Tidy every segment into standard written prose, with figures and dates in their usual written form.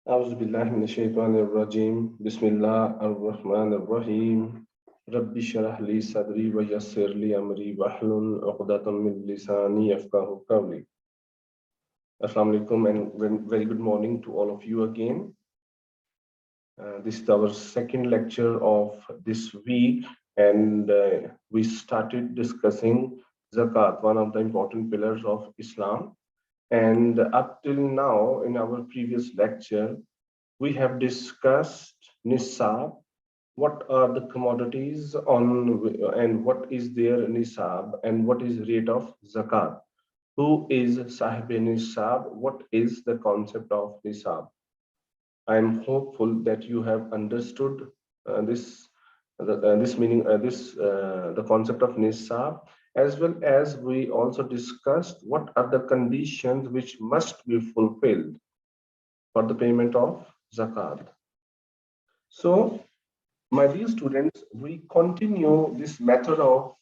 أعوذ بالله من الشيطان الرجيم بسم الله الرحمن الرحيم رب اشرح لي صدري ويسر لي أمري واحلل عقدة من لساني يفقهوا قولي. Assalamu alaikum and very good morning to all of you again. This is our second lecture of this week, and we started discussing zakat, one of the important pillars of Islam. And up till now, in our previous lecture, we have discussed nisab, what are the commodities on and what is their nisab and what is rate of zakat. Who is sahib nisab? What is the concept of nisab? I am hopeful that you have understood this meaning, the concept of nisab, as well as we also discussed what are the conditions which must be fulfilled for the payment of zakat. So, my dear students, we continue this method of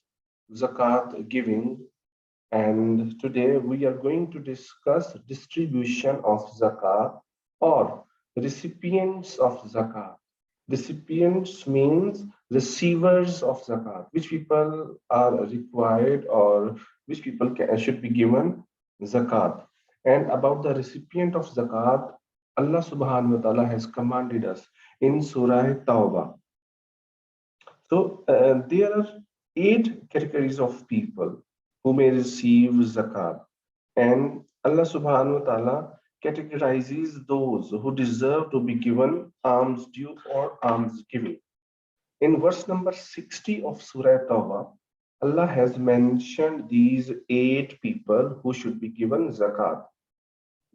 zakat giving, and today we are going to discuss distribution of zakat or recipients of zakat. Recipients means receivers of zakat, which people are required or which people should be given zakat. And about the recipient of zakat, Allah subhanahu wa ta'ala has commanded us in Surah Tawbah. So there are 8 categories of people who may receive zakat, and Allah subhanahu wa ta'ala categorizes those who deserve to be given alms due or alms giving. In verse number 60 of Surah Tawbah, Allah has mentioned these 8 people who should be given zakat,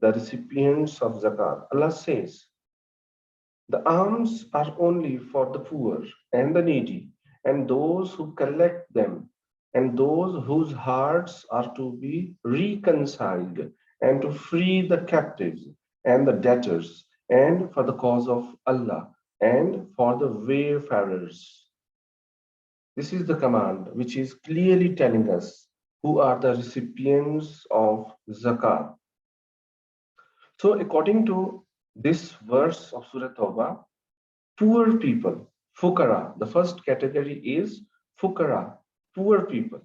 the recipients of zakat. Allah says, the alms are only for the poor and the needy, and those who collect them, and those whose hearts are to be reconciled, and to free the captives and the debtors, and for the cause of Allah, and for the wayfarers. This is the command which is clearly telling us who are the recipients of zakat. So, according to this verse of Surah Tawbah, poor people, fukara. The first category is fukara, poor people.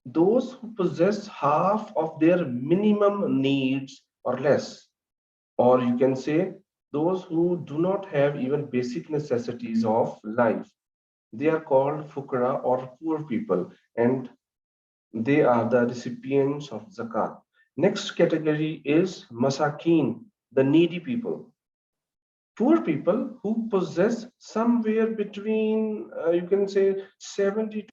Those who possess half of their minimum needs or less. Or you can say those who do not have even basic necessities of life. They are called fukara or poor people, and they are the recipients of zakat. Next category is masakin, the needy people. Poor people who possess somewhere between you can say 70 to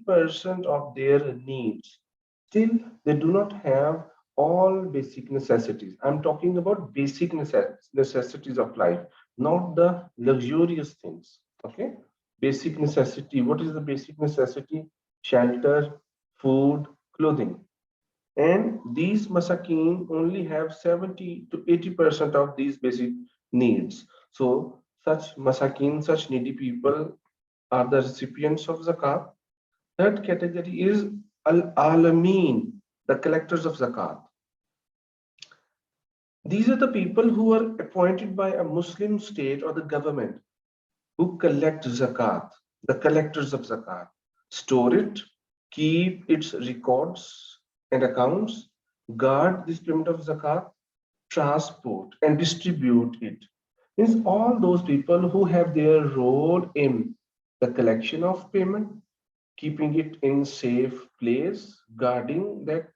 80% of their needs, still they do not have all basic necessities. I'm talking about basic necessities of life, not the luxurious things. Okay, basic necessity. What is the basic necessity? Shelter, food, clothing. And these masakin only have 70 to 80% of these basic needs. So such masakin, such needy people are the recipients of zakat. Third category is al-alamin, the collectors of zakat. These are the people who are appointed by a Muslim state or the government who collect zakat, the collectors of zakat, store it, keep its records and accounts, guard this payment of zakat, transport and distribute it. Means all those people who have their role in the collection of payment, keeping it in safe place, guarding that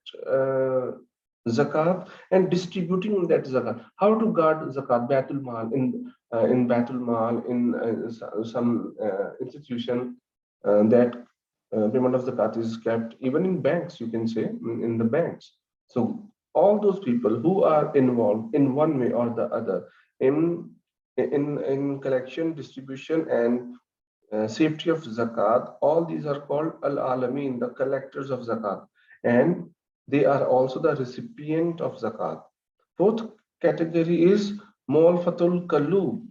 zakat and distributing that zakat. How to guard zakat? Batul Mal in Batul Mal in some institution that payment of zakat is kept even in banks. You can say in the banks. So all those people who are involved in one way or the other in in collection, distribution, and safety of zakat, all these are called al-alamin, the collectors of zakat, and they are also the recipient of zakat. Fourth category is molfatul kalub,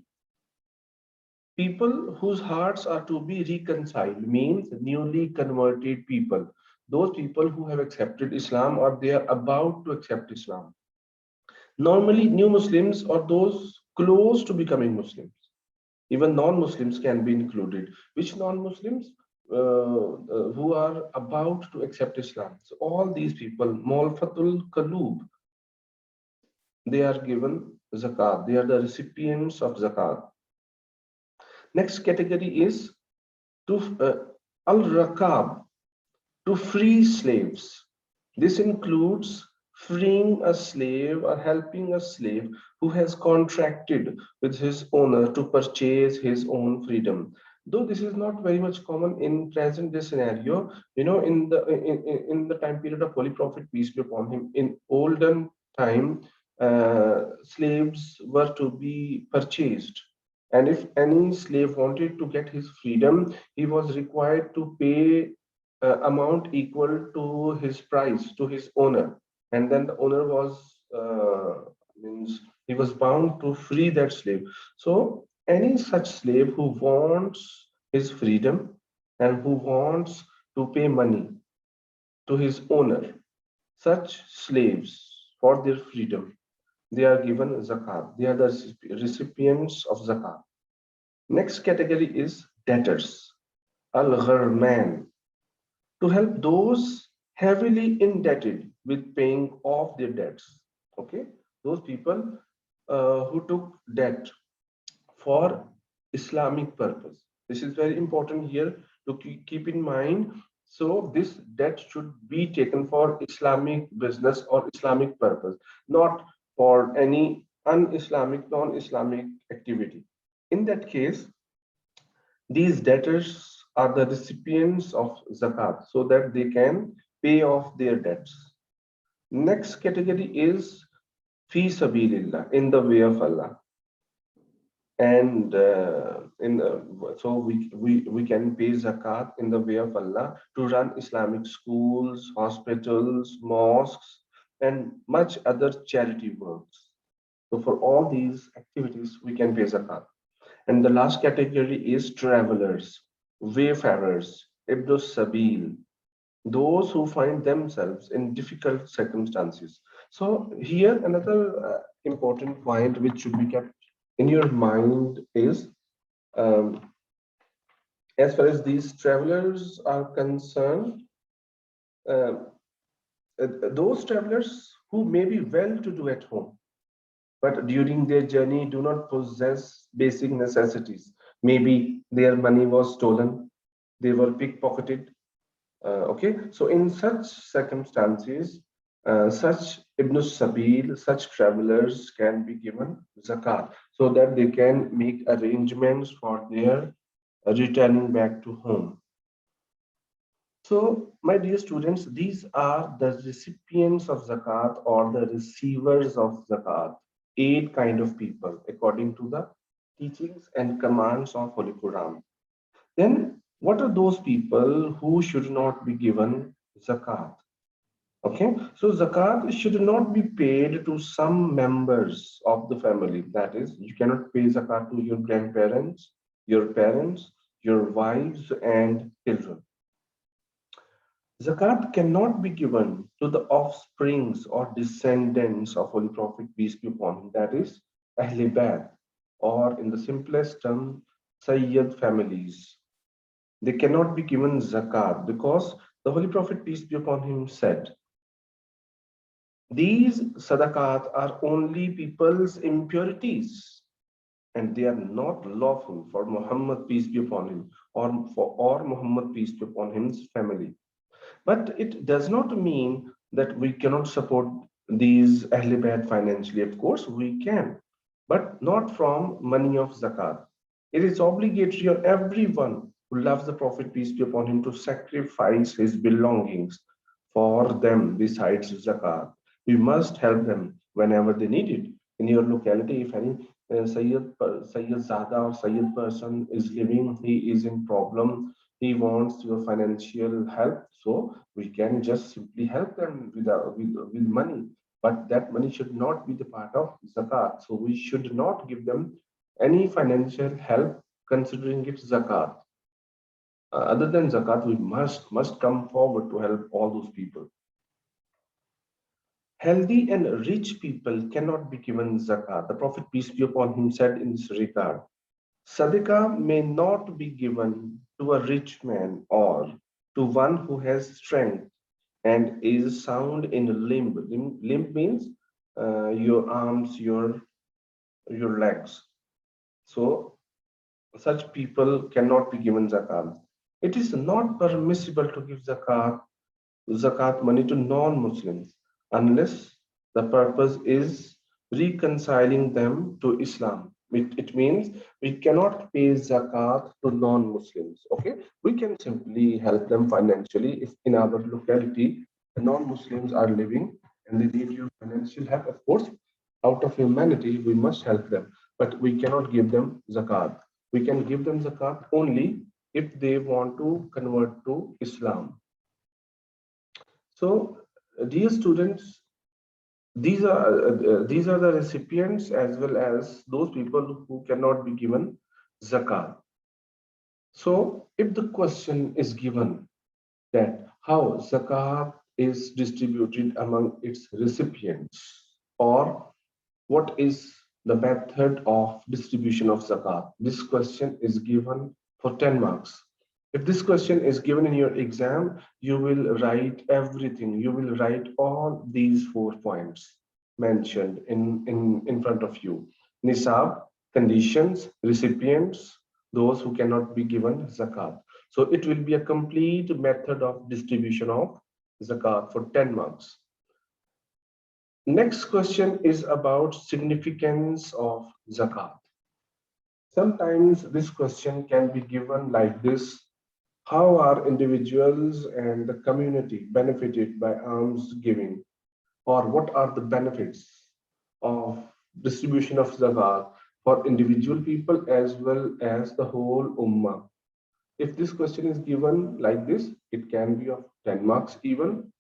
people whose hearts are to be reconciled, means newly converted people, those people who have accepted Islam or they are about to accept Islam. Normally, new Muslims or those close to becoming Muslims. Even non-Muslims can be included. Which non-Muslims? Who are about to accept Islam. So all these people, Molfatul Kalub, they are given zakat. They are the recipients of zakat. Next category is to al-rakab, to free slaves. This includes freeing a slave or helping a slave who has contracted with his owner to purchase his own freedom. Though this is not very much common in present day scenario, in the time period of Holy Prophet peace be upon him, in olden time, slaves were to be purchased, and if any slave wanted to get his freedom, he was required to pay amount equal to his price to his owner, and then the owner was means he was bound to free that slave. So any such slave who wants his freedom and who wants to pay money to his owner, such slaves, for their freedom, they are given zakat. They are the recipients of zakat. Next category is debtors, al-gharman, to help those heavily indebted with paying off their debts. Okay, those people who took debt for Islamic purpose. This is very important here to keep in mind. So this debt should be taken for Islamic business or Islamic purpose, not for any un-Islamic, non-Islamic activity. In that case, these debtors are the recipients of zakat so that they can pay off their debts. Next category is fi sabilillah, in the way of Allah. And so we can pay zakat in the way of Allah to run Islamic schools, hospitals, mosques, and much other charity works. So for all these activities, we can pay zakat. And the last category is travelers, wayfarers, ibdus sabil, those who find themselves in difficult circumstances. So here another important point which should be kept in your mind is, um, as far as these travelers are concerned, uh, those travelers who may be well to do at home, but during their journey do not possess basic necessities. Maybe their money was stolen, they were pickpocketed. Okay, so in such circumstances, such Ibn Sabil, such travelers can be given zakat so that they can make arrangements for their returning back to home. So, my dear students, these are the recipients of zakat or the receivers of zakat, 8 kind of people according to the teachings and commands of Holy Quran. Then, what are those people who should not be given zakat? Okay, so zakat should not be paid to some members of the family. That is, you cannot pay zakat to your grandparents, your parents, your wives, and children. Zakat cannot be given to the offsprings or descendants of Holy Prophet, peace be upon him, that is, Ahl Bayt, or in the simplest term, Sayyid families. They cannot be given zakat because the Holy Prophet, peace be upon him, said, these sadaqat are only people's impurities and they are not lawful for Muhammad, peace be upon him, or Muhammad, peace be upon him's family. But it does not mean that we cannot support these Ahl Bayt financially. Of course, we can, but not from money of zakat. It is obligatory on everyone who loves the Prophet, peace be upon him, to sacrifice his belongings for them besides zakat. We must help them whenever they need it. In your locality, if any Sayyid Zada or Sayyid person is living, he is in problem, he wants your financial help, so we can just simply help them with money, but that money should not be the part of zakat, so we should not give them any financial help considering it zakat. Other than zakat, we must come forward to help all those people. Healthy and rich people cannot be given zakat. The Prophet, peace be upon him, said in this regard, Sadaqah may not be given to a rich man or to one who has strength and is sound in limb. Limb means your arms, your legs. So such people cannot be given zakat. It is not permissible to give zakat money to non-Muslims unless the purpose is reconciling them to Islam. It means we cannot pay zakat to non-Muslims. Okay, we can simply help them financially if in our locality the non-Muslims are living and they need your financial help. Of course, out of humanity, we must help them, but we cannot give them zakat. We can give them zakat only if they want to convert to Islam. So, dear students, these are the recipients as well as those people who cannot be given zakat. So, if the question is given that how zakat is distributed among its recipients, or what is the method of distribution of zakat, this question is given for 10 marks. If this question is given in your exam, you will write everything. You will write all these 4 points mentioned in front of you. Nisab, conditions, recipients, those who cannot be given zakat. So it will be a complete method of distribution of zakat for 10 marks. Next question is about significance of zakat. Sometimes this question can be given like this: how are individuals and the community benefited by alms giving? Or what are the benefits of distribution of zakat for individual people as well as the whole ummah? If this question is given like this, it can be of 10 marks even,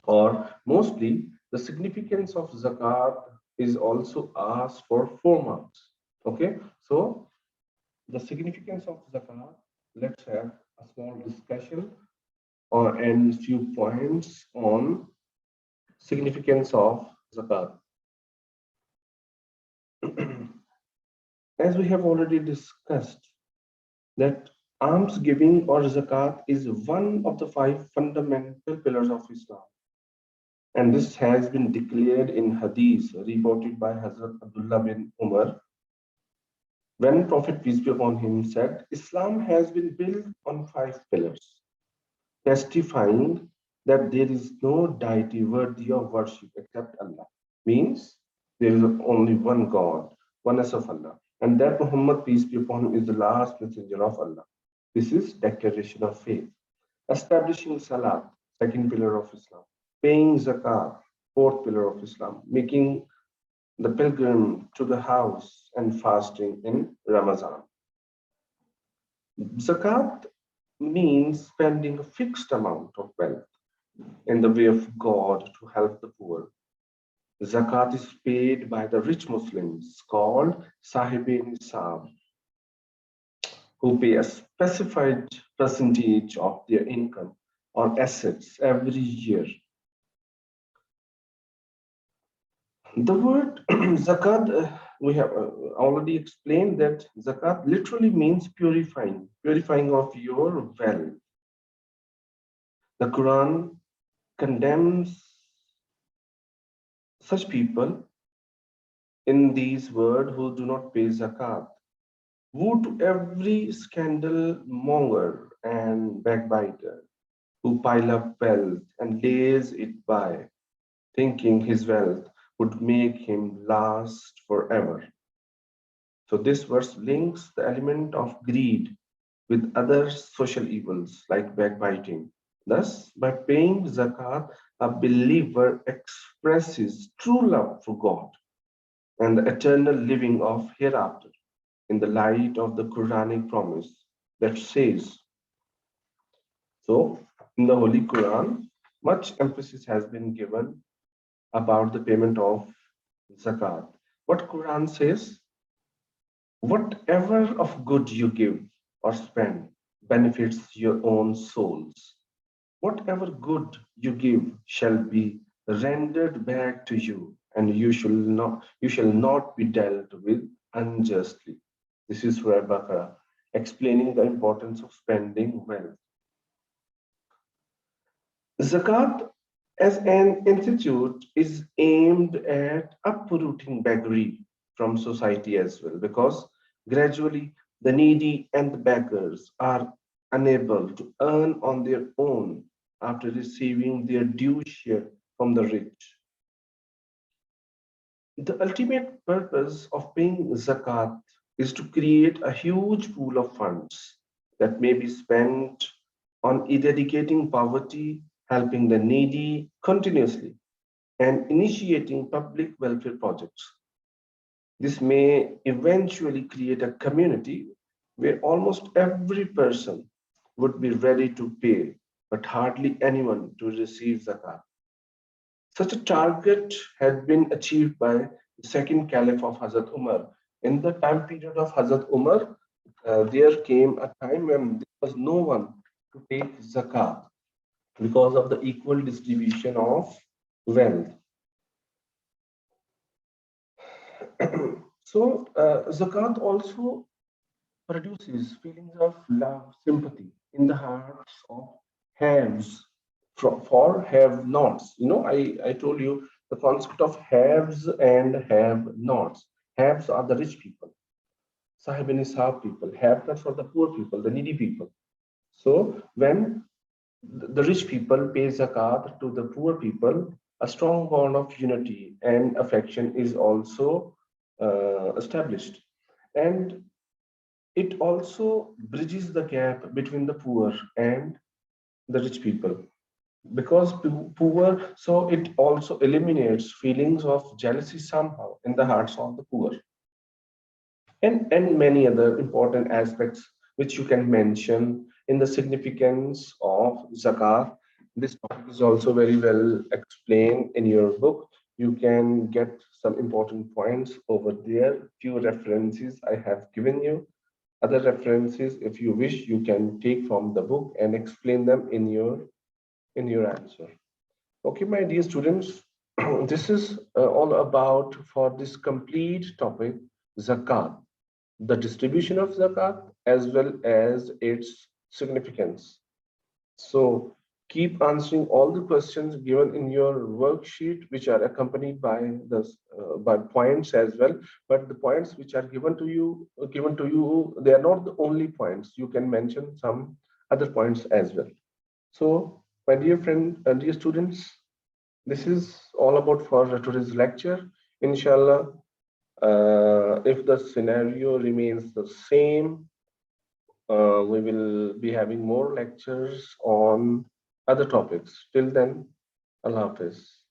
or mostly the significance of zakat is also asked for 4 marks. Okay, so the significance of zakat, let's have a small discussion and few points on significance of zakat. As we have already discussed, that alms giving or zakat is one of the 5 fundamental pillars of Islam. And this has been declared in hadith reported by Hazrat Abdullah bin Umar, when Prophet, peace be upon him, said, Islam has been built on 5 pillars, testifying that there is no deity worthy of worship except Allah. Means there is only one God, oneness of Allah, and that Muhammad, peace be upon him, is the last messenger of Allah. This is declaration of faith. Establishing Salat, second pillar of Islam. Paying Zakat, fourth pillar of Islam. Making the pilgrim to the house and fasting in Ramadan. Zakat means spending a fixed amount of wealth in the way of God to help the poor. Zakat is paid by the rich Muslims called Sahibi Nisab, who pay a specified percentage of their income or assets every year. The word zakat, we have already explained that zakat literally means purifying of your wealth. The Quran condemns such people in these words who do not pay zakat. Woe to every scandal monger and backbiter who pile up wealth and lays it by, thinking his wealth would make him last forever. So this verse links the element of greed with other social evils like backbiting. Thus, by paying zakat, a believer expresses true love for God and the eternal living of hereafter in the light of the Quranic promise that says, so in the Holy Quran, much emphasis has been given about the payment of zakat. What Quran says, whatever of good you give or spend benefits your own souls. Whatever good you give shall be rendered back to you, and you shall not be dealt with unjustly. This is Surah Baqarah, explaining the importance of spending wealth. Zakat as an institute is aimed at uprooting beggary from society as well, because gradually the needy and the beggars are unable to earn on their own after receiving their due share from the rich. The ultimate purpose of paying zakat is to create a huge pool of funds that may be spent on eradicating poverty, helping the needy continuously, and initiating public welfare projects. This may eventually create a community where almost every person would be ready to pay, but hardly anyone to receive zakat. Such a target had been achieved by the second caliph of Hazrat Umar. In the time period of Hazrat Umar, there came a time when there was no one to take zakat because of the equal distribution of wealth. So, zakat also produces feelings of love, sympathy in the hearts of haves for have nots. I told you the concept of haves and have nots. Haves are the rich people, sahib and ishab people. Have nots for the poor people, the needy people. So when the rich people pay zakat to the poor people, a strong bond of unity and affection is also established. And it also bridges the gap between the poor and the rich people, because poor, so it also eliminates feelings of jealousy somehow in the hearts of the poor, and many other important aspects which you can mention in the significance of zakat. This topic is also very well explained in your book. You can get some important points over there. Few references I have given you. Other references, if you wish, you can take from the book and explain them in your answer. Okay, my dear students, this is all about for this complete topic, zakat, the distribution of zakat as well as its significance. So keep answering all the questions given in your worksheet, which are accompanied by points as well. But the points which are given to you, they are not the only points. You can mention some other points as well. So, my dear friend, dear students, this is all about for today's lecture. Inshallah, if the scenario remains the same, we will be having more lectures on other topics. Till then, Allah Hafiz.